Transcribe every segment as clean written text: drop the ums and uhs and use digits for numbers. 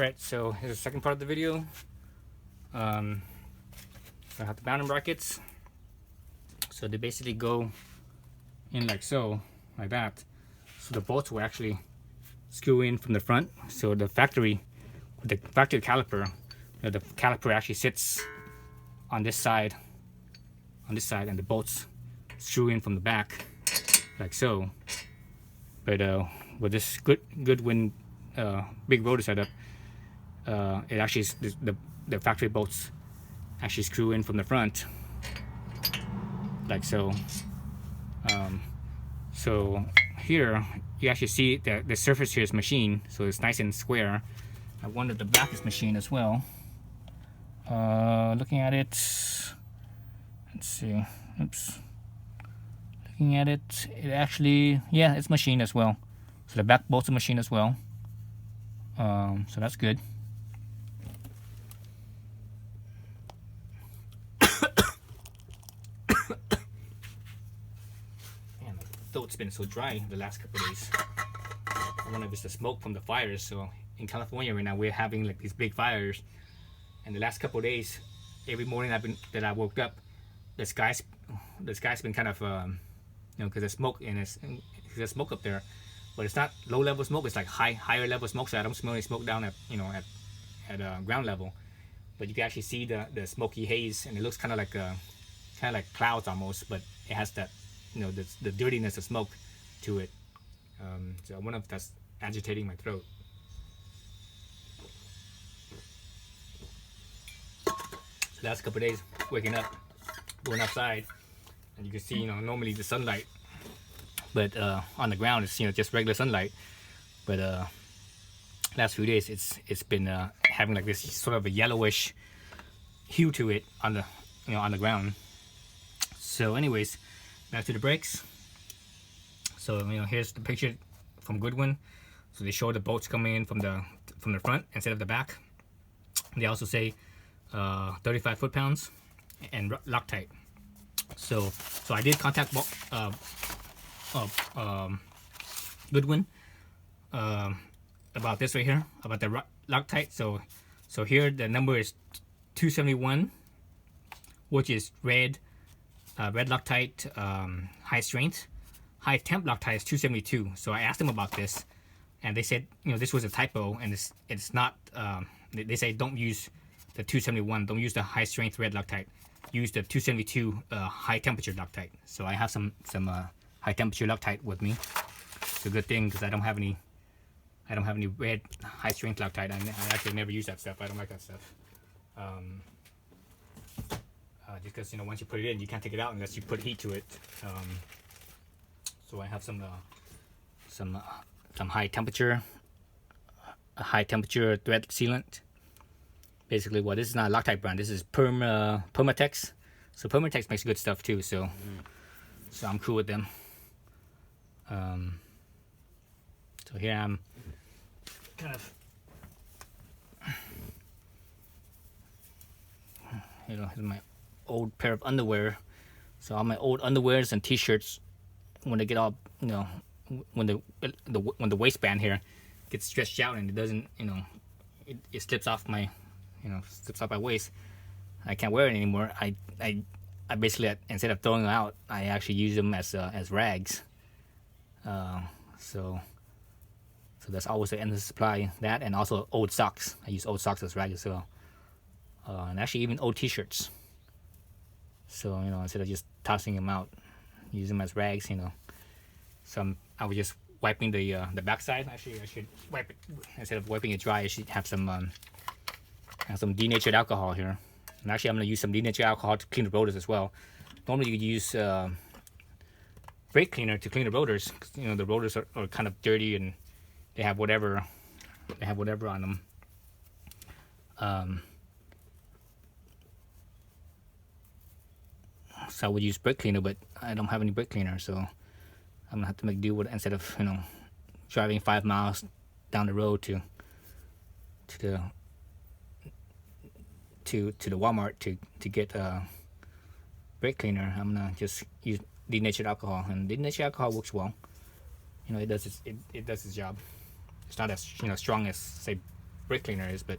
Alright, so here's the second part of the video. I have the mounting brackets. So they basically go in like so, like that. So the bolts will actually screw in from the front. So the factory caliper, the caliper actually sits on this side, and the bolts screw in from the back, like so. But with this Goodwin big rotor setup, it actually the factory bolts actually screw in from the front, like so. So here you actually see that the surface here is machined, so it's nice and square. I wonder if the back is machined as well. Looking at it, let's see. Oops. Looking at it, it actually, yeah, it's machined as well. So the back bolts are machined as well. So that's good. Man, my throat's been so dry the last couple of days. I wonder if it's the smoke from the fires. So in California right now, we're having like these big fires. And the last couple of days, every morning that I woke up, the sky's been kind of, you know, because there's smoke and there's smoke up there, but it's not low level smoke. It's like higher level smoke. So I don't smell any smoke down at, you know, at ground level, but you can actually see the smoky haze, and it looks kind of like clouds almost, but it has that, you know, the dirtiness of smoke to it. So I wonder if that's agitating my throat. So last couple of days, waking up, going outside, and you can see, you know, normally the sunlight, but on the ground it's, you know, just regular sunlight. But last few days it's been having like this sort of a yellowish hue to it on the, you know, on the ground. So anyways, back to the brakes. So, you know, here's the picture from Goodwin. So they show the bolts coming in from the front instead of the back. They also say 35 foot-pounds and Loctite. So I did contact Goodwin about this right here, about the Loctite. So here the number is 271, which is red Loctite, high strength. High temp Loctite is 272. So I asked them about this, and they said, you know, this was a typo, and it's not. They say don't use the 271. Don't use the high strength red Loctite. Use the 272 high temperature Loctite. So I have some high temperature Loctite with me. It's a good thing because I don't have any red high strength Loctite. I actually never use that stuff. I don't like that stuff. Just because, you know, once you put it in, you can't take it out unless you put heat to it. So I have some high temperature thread sealant. Basically, well, this is not a Loctite brand. This is Permatex. So Permatex makes good stuff too. So I'm cool with them. So here I'm kind of, you know, here's my old pair of underwear. So all my old underwears and t-shirts, when they get all, you know, when the waistband here gets stretched out and it doesn't, you know, it slips off my, you know, slips off my waist, I can't wear it anymore. I basically, instead of throwing them out, I actually use them as rags. So that's always the endless supply. That, and also old socks. I use old socks as rags as well. And actually even old t-shirts. So, you know, instead of just tossing them out, use them as rags, you know. So I was just wiping the backside. Actually, I should wipe it, instead of wiping it dry. I should have some denatured alcohol here. And actually, I'm going to use some denatured alcohol to clean the rotors as well. Normally, you use brake cleaner to clean the rotors, 'cause, you know, the rotors are kind of dirty and they have whatever on them. So I would use brake cleaner, but I don't have any brake cleaner, so I'm gonna have to make do with it, instead of, you know, driving 5 miles down the road to the Walmart to get brake cleaner. I'm gonna just use denatured alcohol, and denatured alcohol works well. You know, it does its job. It's not as, you know, strong as, say, brake cleaner is, but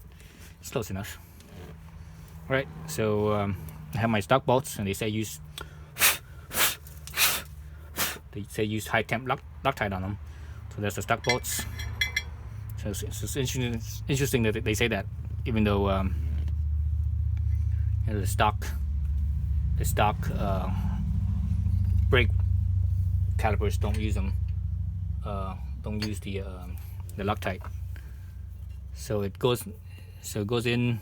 it's close enough. All right, so I have my stock bolts, and they say use high temp Loctite on them. So that's the stock bolts. So it's interesting that they say that, even though you know, the stock brake calipers don't use them. Don't use the Loctite. So it goes in,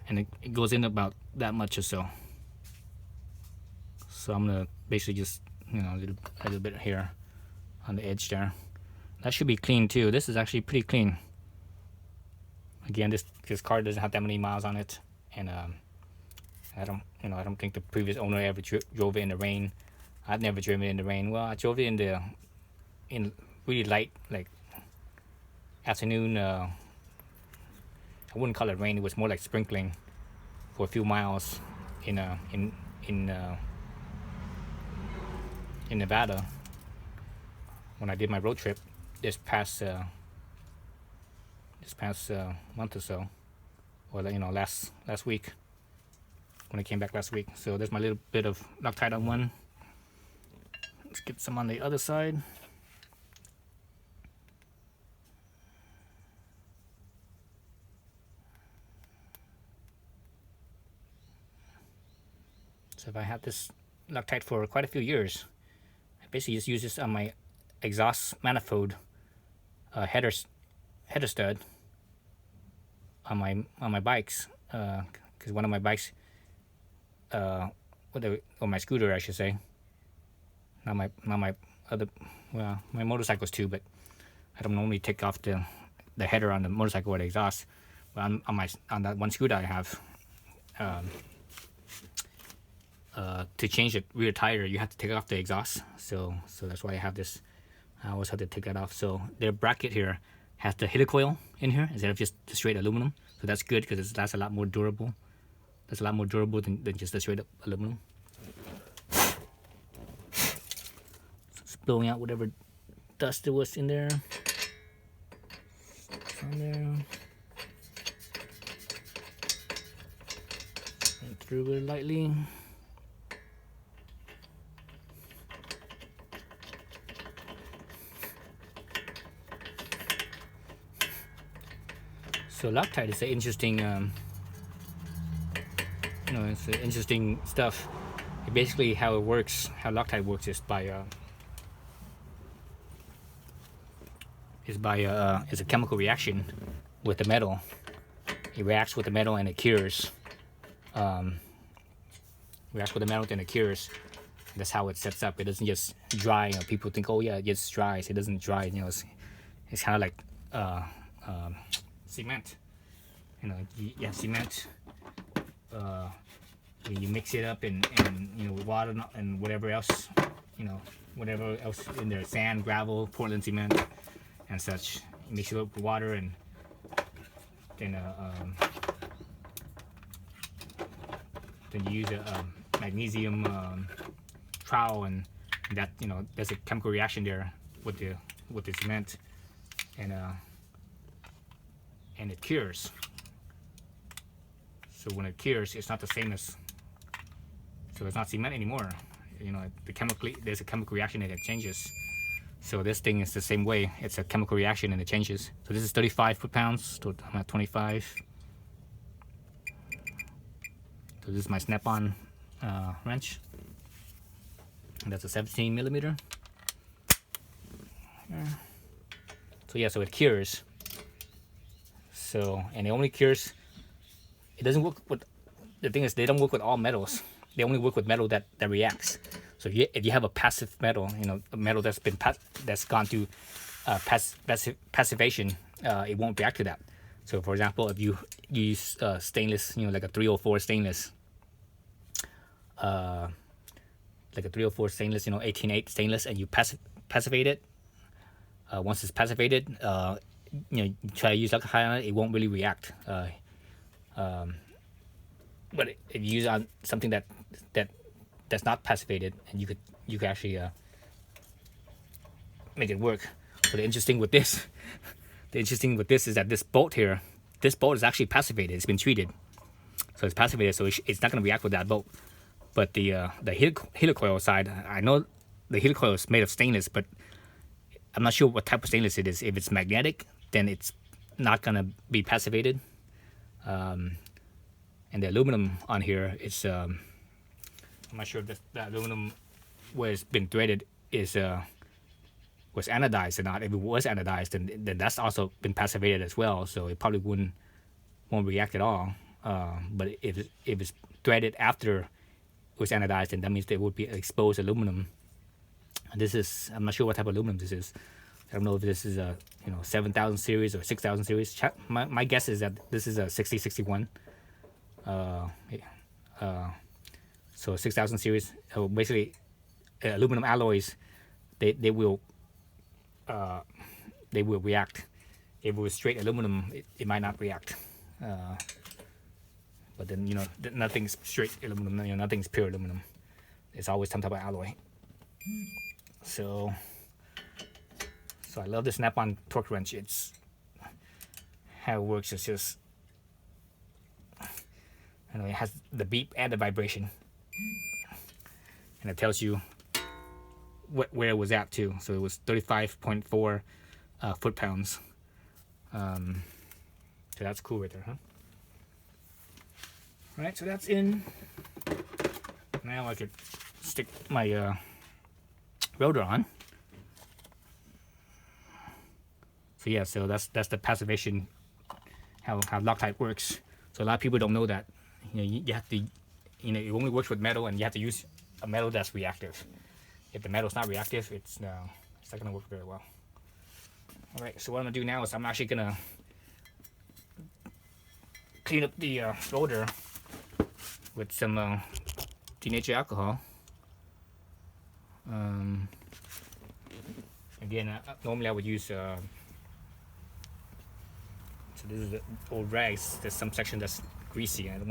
and it goes in about that much or so. So I'm gonna basically just, you know, a little bit here on the edge there. That should be clean too. This is actually pretty clean. Again, this car doesn't have that many miles on it, and I don't think the previous owner ever drove it in the rain. I've never driven it in the rain. Well, I drove it in really light, like afternoon. I wouldn't call it rain. It was more like sprinkling for a few miles in Nevada when I did my road trip this past month or so, or you know, last week when I came back last week. So there's my little bit of Loctite on one. Let's get some on the other side. So if I had this Loctite for quite a few years, I basically just use this on my exhaust manifold header stud on my bikes, because one of my bikes, or my scooter, I should say, not my other, well, my motorcycles too, but I don't normally take off the header on the motorcycle or the exhaust. But on that one scooter I have, to change the rear tire, you have to take off the exhaust. So that's why I have this. I always have to take that off. So their bracket here has the helicoil in here instead of just the straight aluminum. So that's good because that's a lot more durable. That's a lot more durable than just the straight up aluminum. So it's blowing out whatever dust there was in there. On there. And through it lightly. So Loctite is an interesting, it's interesting stuff. Basically, how it works, how Loctite works, is is a chemical reaction with the metal. It reacts with the metal and it cures. Reacts with the metal and it cures. That's how it sets up. It doesn't just dry. You know, people think, oh yeah, it just dries. It doesn't dry. You know, it's kind of like cement. You know, cement. You mix it up and you know, with water and whatever else, you know, whatever else in there, sand, gravel, Portland cement, and such. You mix it up with water, and then you use a magnesium trowel, and that, you know, there's a chemical reaction there with the cement, and it cures. So when it cures, it's not the same as, so it's not cement anymore. You know, there's a chemical reaction and it changes. So this thing is the same way. It's a chemical reaction and it changes. So this is 35 foot-pounds. So I'm at 25. So this is my snap-on wrench. And that's a 17 millimeter. So yeah, so it cures. So, and it only cures. It doesn't work with, the thing is, they don't work with all metals. They only work with metal that reacts. So if you have a passive metal, you know, a metal that's gone through passivation, it won't react to that. So for example, if you use stainless, you know, like a 304 stainless, you know, 18.8 stainless, and you passivate it. Once it's passivated, you know, you try to use alcohol on it, it won't really react. But if you use on something that's not passivated, and you could actually make it work. So the interesting with this, the interesting with this is that this bolt here, this bolt is actually passivated. It's been treated, so it's passivated, so it's not going to react with that bolt. But the helicoil side, I know the helicoil is made of stainless, but I'm not sure what type of stainless it is. If it's magnetic, then it's not going to be passivated. And the aluminum on here is, I'm not sure if the aluminum where it's been threaded is was anodized or not. If it was anodized, then that's also been passivated as well, so it probably won't react at all. But if it's threaded after it was anodized, then that means there would be exposed aluminum. And this is, I'm not sure what type of aluminum this is. I don't know if this is a 7,000 series or 6,000 series. My guess is that this is a 6061. So 6,000 series. Basically, aluminum alloys, they will react. If it was straight aluminum, it might not react. But then nothing's straight aluminum. Nothing's pure aluminum. It's always some type of alloy. So I love the snap-on torque wrench. It's how it works. It's just, it has the beep and the vibration, and it tells you where it was at too. So it was 35.4 foot-pounds. So that's cool right there, huh? All right, so that's in. Now I could stick my rotor on. So yeah, so that's the passivation, how Loctite works. So a lot of people don't know that. You have to, it only works with metal, and you have to use a metal that's reactive. If the metal's not reactive, it's not gonna work very well. All right, so what I'm gonna do now is I'm actually gonna clean up the rotor with some denatured alcohol. Again, normally I would use. So this is the old rags. There's some section that's greasy. I don't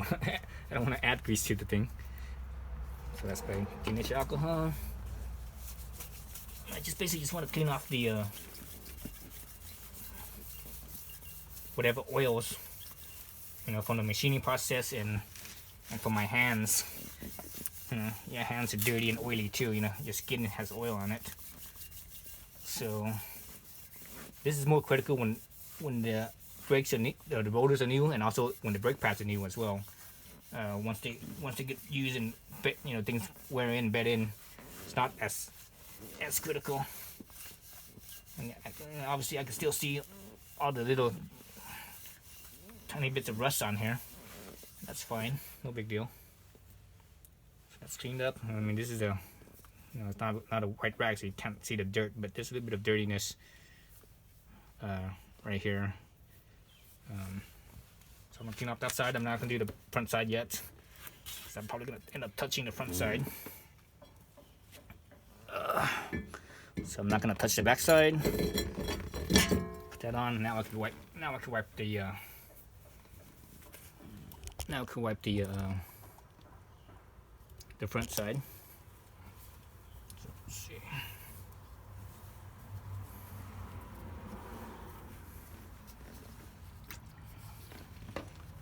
want to add grease to the thing. So that's by denatured alcohol. I basically want to clean off the whatever oils, from the machining process and from my hands. Your hands are dirty and oily too. Your skin has oil on it. So this is more critical when the brakes are new, the rotors are new, and also when the brake pads are new as well. Once they get used and things wear in, bed in, it's not as critical. And obviously I can still see all the little tiny bits of rust on here. That's fine, no big deal. So that's cleaned up. I mean, this is it's not a white rag, so you can't see the dirt, but there's a little bit of dirtiness right here. So I'm gonna clean up that side. I'm not gonna do the front side yet, because I'm probably gonna end up touching the front side. So I'm not gonna touch the back side. Put that on. Now I can wipe. Now I can wipe the. Now I can wipe the front side. So let's see.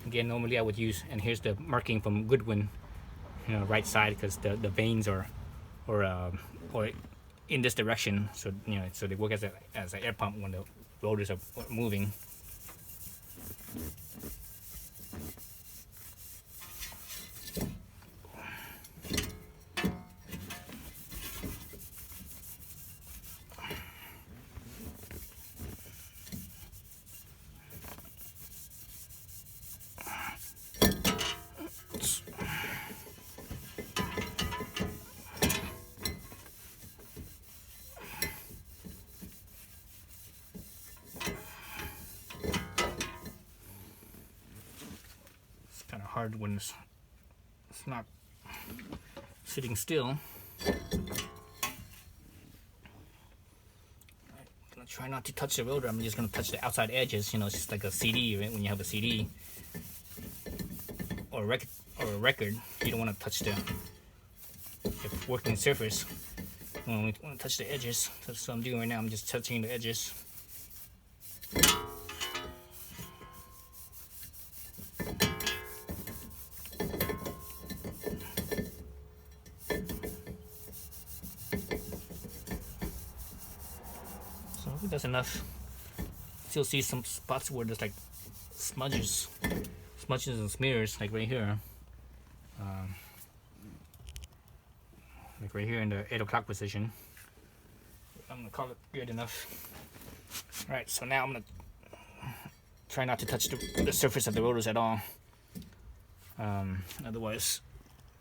Again, normally I would use, and here's the marking from Goodwin, right side, because the veins are in this direction, so so they work as an air pump when the rotors are moving. Hard when it's not sitting still. I'm gonna try not to touch the rotor. I'm just gonna touch the outside edges. It's just like a CD, right? When you have a CD or a record, you don't want to touch the working surface. You want to touch the edges. That's what I'm doing right now. I'm just touching the edges. So I think that's enough. Still see some spots where there's like smudges and smears, like right here. Like right here in the 8 o'clock position. I'm gonna call it good enough. Alright, so now I'm gonna try not to touch the surface of the rotors at all. Otherwise,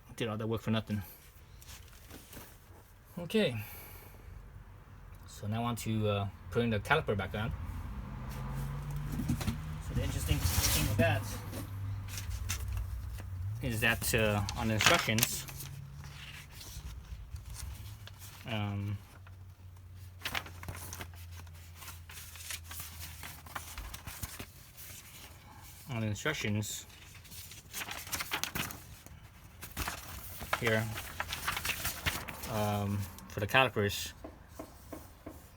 I did all that work for nothing. Okay. So now I want to put in the caliper back on. So the interesting thing with that is that on the instructions, here for the calipers,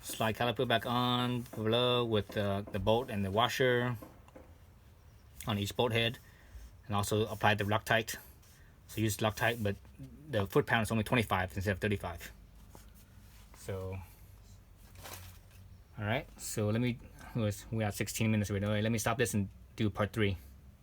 slide caliper back on below with the bolt and the washer on each bolt head, and also apply the Loctite. So use Loctite, but the foot pound is only 25 instead of 35. So all right, so let me, we have 16 minutes already. Let me stop this and do part 3.